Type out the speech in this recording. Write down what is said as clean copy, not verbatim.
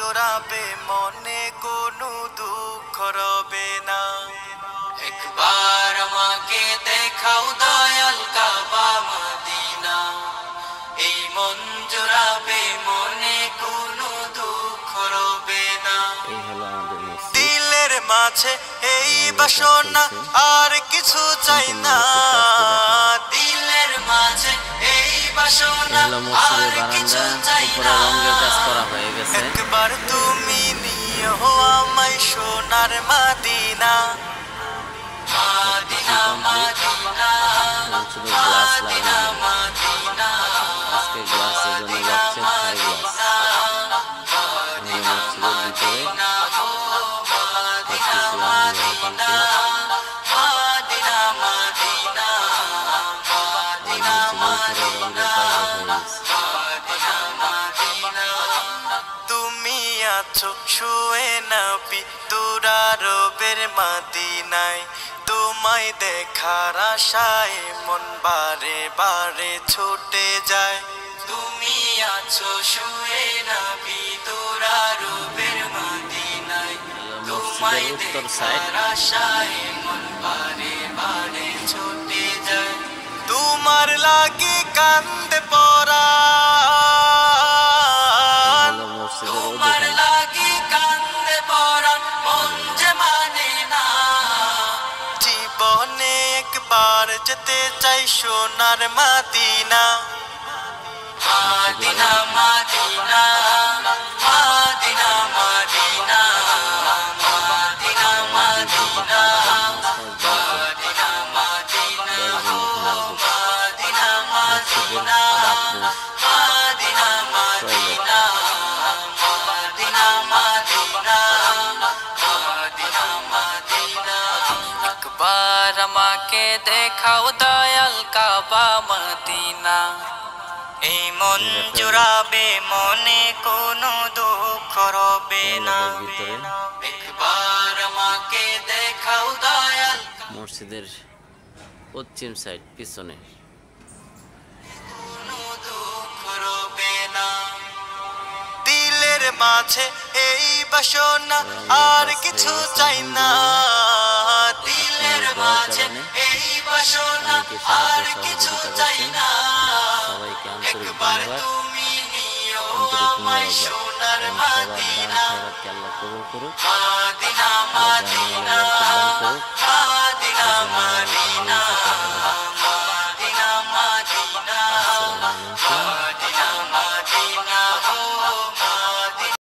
জোড়াবে মনে কোনো দুঃখ রবে না। একবার আমাকে দেখাও দয়াল কাবা মদিনা, এই মন জোড়াবে মনে কোনো দুঃখ রবে না। দিলের মাঝে এই বাসনা আর কিছু চাই না, দিলের মাঝে এই বাসনা আর কিছু চাই না। একবার তুমি নিও আমায় সোনার Medina, Medina Medina Medina Medina. আজকে গ্লাসের জন্য যাচ্ছে থাই গ্লাস। তুমি আছো শুয়ে নবী দুরারবের মদিনায়, তোমায় দেখার আশায় মন বারে বারে ছুটে যায়। তুমি আছো শুয়ে নবী দুরারবের মদিনায়, তোমায় দেখার আশায় মন বারে বারে ছুটে যায়। তোমার লাগি কান্দে পরাণ, তোমার লাগি কান্দে পরাণ, মন যে মানে না। জীবনে একবার যেতে চাই সোনার Medina, Medina Medina Medina Medina Medina Medina Medina Medina Medina Medina Medina Medina Medina Medina Medina Medina. একবার আমাকে দেখাও দয়াল কাবা মদিনা, এই মন জোড়াবে মনে কোনো দুঃখ রবে না। একবার আমাকে দেখাও দয়াল মসজিদের পশ্চিম সাইড পিছনে। কোনো দুঃখ রবে না। দিলের মাঝে এই বাসনা আর কিছু চাই না, দিলের মাঝে এই বাসনা আর কিছু চাই না। একবার তুমি নিও আমায় সোনার মদিনা, মদিনা মদিনা মদিনা